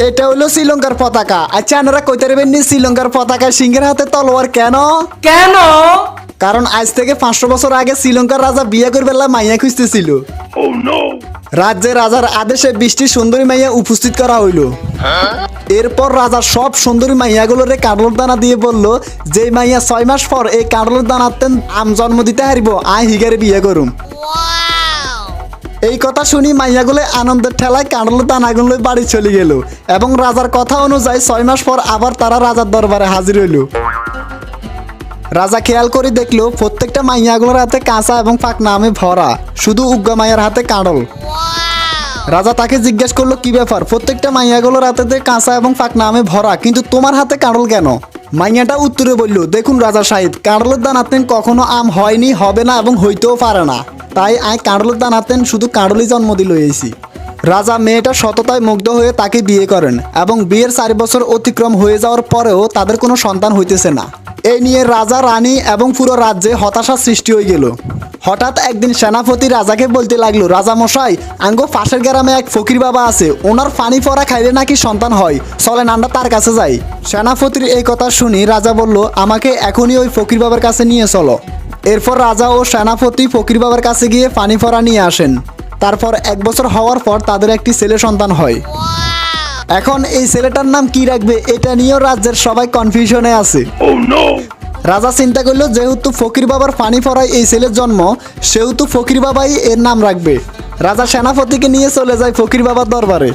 এটা হলো শ্রীলঙ্কার পতাকা। আচ্ছা আপনারা কইতে পারবেন নি শ্রীলঙ্কার পতাকা সিংহের হাতে তলোয়ার কেন? কেন? কারণ আজ থেকে 500 বছর আগে শ্রীলঙ্কার রাজা বিয়ে করবে মাইয়া খুঁজতেছিল। রাজ্যে রাজার আদেশে 20টি সুন্দরী মাইয়া উপস্থিত করা হইল। এরপর রাজা সব সুন্দরী মাইয়াগুলোরে কাঁড়লের দানা দিয়ে বলল, যে মাইয়া 6 মাস পর এই কাঁড়লের দানাতেন আম জন্ম দিতে হারিব, আই হিগারে বিয়ে করুম। এই কথা শুনি মাইয়াগুলো আনন্দের ঠেলায় কাঁড়লের দানাগুলো বাড়ি চলে গেল এবং রাজার কথা অনুযায়ী 6 মাস পর আবার তারা রাজার দরবারে হাজির হইল। রাজা খেয়াল করে দেখলো প্রত্যেকটা মাইয়াগুলোর হাতে কাঁচা এবং পাকনা আমে ভরা, শুধু উগ্গা মাইয়ার হাতে কাঁড়ল। রাজা তাকে জিজ্ঞেস করলো, কি ব্যাপার, প্রত্যেকটা মাইয়াগুলোর হাতে কাঁচা এবং পাকনা আমে ভরা, কিন্তু তোমার হাতে কাঁড়ল কেন? মাইয়াটা উত্তরে বলল, দেখুন রাজা সাহেব, কাঁড়লের দানাতেন কখনো আম হয়নি, হবে না এবং হইতেও পারে না, তাই আয় কাঁড়লের দানাতেন শুধু কাঁড়লই জন্ম দিল এসি। রাজা মেয়েটা সততায় মুগ্ধ হয়ে তাকে বিয়ে করেন এবং বিয়ের 4 বছর অতিক্রম হয়ে যাওয়ার পরেও তাদের কোনো সন্তান হইতেছে না। এই নিয়ে রাজা, রানী এবং পুরো রাজ্যে হতাশার সৃষ্টি হয়ে গেল। হঠাৎ একদিন সেনাপতি রাজাকে বলতে লাগলো, রাজা মশাই, আঙ্গো পাশের গ্রামে এক ফকির বাবা আছে, ওনার পানি পড়া খাইলে নাকি সন্তান হয়, চলেন আমরা তার কাছে যাই। সেনাপতির এই কথা শুনি রাজা বলল, আমাকে এখনই ওই ফকির বাবার কাছে নিয়ে চলো। এরপর রাজা ও সেনাপতি ফকির বাবার কাছে গিয়ে পানি পড়া নিয়ে আসেন। তারপর 1 বছর হওয়ার পর তাদের একটি ছেলে সন্তান হয়। এখন এই ছেলেটার নাম কি রাখবে এটা নিয়েও রাজ্যের সবাই কনফিউশনে আছে। রাজা চিন্তা করলো, যেহেতু ফকির বাবার পানি পড়ায় এই ছেলের জন্ম, সেহেতু ফকির বাবাই এর নাম রাখবে। রাজা সেনাপতিকে নিয়ে চলে যায় ফকির বাবার দরবারে।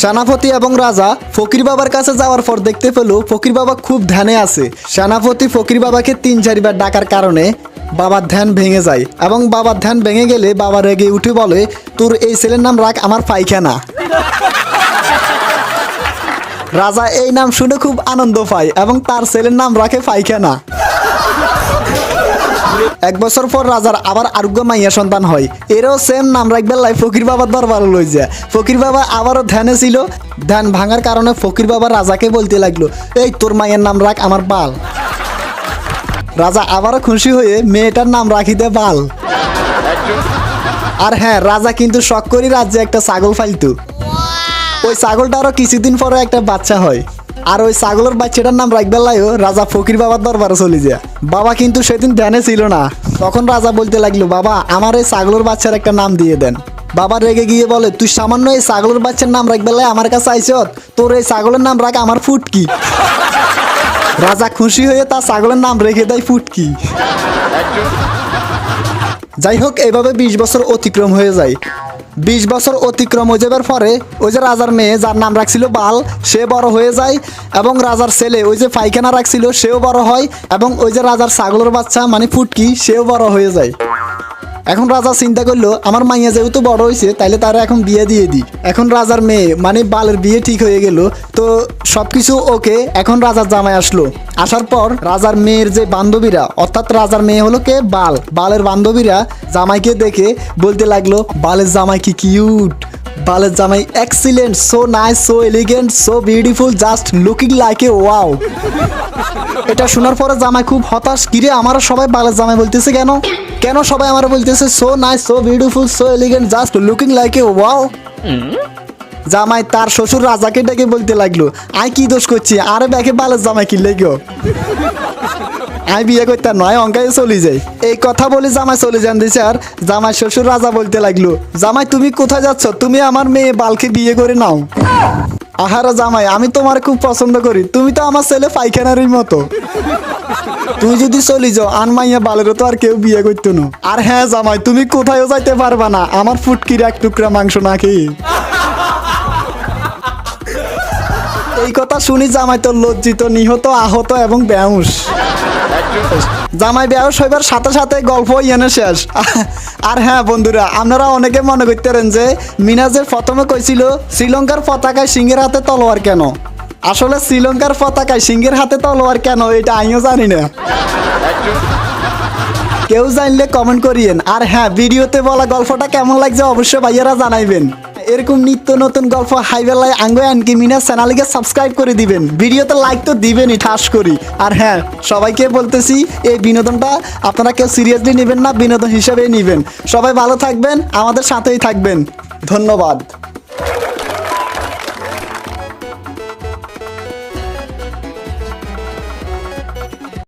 সেনাপতি এবং রাজা ফকির বাবার কাছে যাওয়ার পর দেখতে পেল ফকির বাবা খুব ধ্যানে আছে। সেনাপতি ফকির বাবাকে 3-4 বার ডাকার কারণে বাবার ধ্যান ভেঙে যায় এবং বাবার ধ্যান ভেঙে গেলে বাবা রেগে উঠে বলে, তোর এই ছেলের নাম রাখ আমার পায়খানা। রাজা এই নাম শুনে খুব আনন্দ পায় এবং তার ছেলের নাম রাখে পায়খানা। 1 বছর পর রাজার আবার আরোগ্য মাইয়া সন্তান হয়। এরও সেম নাম রাখবে লাই ফকির বাবার দরবারে লই যায়। ফকির বাবা আবারও ধ্যানে ছিল, ধ্যান ভাঙার কারণে ফকির বাবা রাজাকে বলতে লাগলো, এই তোর মায়ের নাম রাখ আমার বাল। রাজা আবারও খুশি হয়ে মেয়েটার নাম রাখি দে বাল। আর হ্যাঁ, রাজা কিন্তু শখ করি রাজ্যে একটা ছাগল ফাইলতো। ওই ছাগলটারও কিছুদিন পরে একটা বাচ্চা হয়, আর ওই ছাগলের বাচ্চাটার নাম রাখবে লাইও রাজা ফকির বাবার দরবারে চলে যায়। বাবা কিন্তু সেদিন ধ্যানে ছিল না। তখন রাজা বলতে লাগলো, বাবা আমার এই ছাগলের বাচ্চার একটা নাম দিয়ে দেন। বাবা রেগে গিয়ে বলে, তুই সামান্য এই ছাগলের বাচ্চার নাম রাখবে লাই আমার কাছে আইছত, তোর এই ছাগলের নাম রাখ আমার ফুটকি। রাজা খুশি হয়ে তার ছাগলের নাম রেখে দেয় ফুটকি। যাই হোক, এইভাবে 20 বছর অতিক্রম হয়ে যায়। 20 বছর অতিক্রম হয়ে যাবার পরে ওই যে রাজার মেয়ে যার নাম রাখছিল বাল, সে বড় হয়ে যায় এবং রাজার ছেলে ওই যে পায়খানা রাখছিল সেও বড় হয় এবং ওই যে রাজার ছাগলের বাচ্চা মানে ফুটকি সেও বড় হয়ে যায়। এখন রাজা চিন্তা করলো, আমার মাইয়া যেহেতু বড় হয়েছে তাইলে তারা এখন বিয়ে দিয়ে দিই। এখন রাজার মেয়ে মানে বালের বিয়ে ঠিক হয়ে গেল, তো সবকিছু ওকে। এখন রাজার জামাই আসলো। আসার পর রাজার মেয়ের যে বান্ধবীরা, অর্থাৎ রাজার মেয়ে হলো কে বাল, বালের বান্ধবীরা জামাইকে দেখে বলতে লাগলো, বালের জামাই কি কিউট, বালের জামাই excellent, so nice, so elegant, so beautiful, just looking like a wow. এটা শোনার পরে জামাই খুব হতাশ, কিরে আমারও সবাই বালের জামাই বলতেছে কেন, কেন সবাই আমার বলতেছে so nice, so beautiful, so elegant, just looking like a wow. জামাই তার শ্বশুর রাজাকে ডেকে বলতে লাগলো, আই কি দোষ করছি, আরে ব্যাকে বালের জামাই কি লেগো, আমি বিয়ে করতে নয় অঙ্কায় চলে যাই। এই কথা বলে জামাই চলে যান দিছে। আর জামাই শ্বশুর রাজা বলতে লাগলো, জামাই তুমি কোথায় যাচ্ছ, তুমি আমার মেয়ে বালকে বিয়ে করে নাও। আহারা জামাই, আমি তোমার খুব পছন্দ করি, তুমি তো আমার ছেলে পায়খানারই মতো, তুমি যদি চলে যাও আনমাইয়া বালেরও তো আর কেউ বিয়ে করতো না। আর হ্যাঁ জামাই, তুমি কোথায়ও যাইতে পারবা না আমার ফুটকির 1 টুকরা মাংস না খেয়ে। এই কথা শুনি জামাই তো লজ্জিত, নিহত, আহত এবং বেহুশ। জামাই বেহুশ হইবার সাথে সাথে গল্প ইয়ানে শেষ। আর হ্যাঁ বন্ধুরা, আপনারা অনেকে মনে করতেন যে মিনাজের প্রথমে কইছিল শ্রীলঙ্কার পতাকায় সিংহের হাতে তলোয়ার কেন। আসলে শ্রীলঙ্কার পতাকায় সিংহের হাতে তলোয়ার কেন এটা আমিও জানি না, কেউ জানলে কমেন্ট করিয়েন। আর হ্যাঁ, ভিডিওতে বলা গল্পটা কেমন লাগছে অবশ্যই ভাইয়ারা জানাইবেন। এরকম নিত্য নতুন গল্প হাইবেলায় আঙ্গো অ্যানকি মিনাজ চ্যানেলকে সাবস্ক্রাইব করে দিবেন, ভিডিওতে লাইক তো দিবেনই ঠাস করি। আর হ্যাঁ, সবাইকে বলতেছি এই বিনোদনটা আপনারা কেউ সিরিয়াসলি নেবেন না, বিনোদন হিসেবেই নেবেন। সবাই ভালো থাকবেন, আমাদের সাথেই থাকবেন। ধন্যবাদ।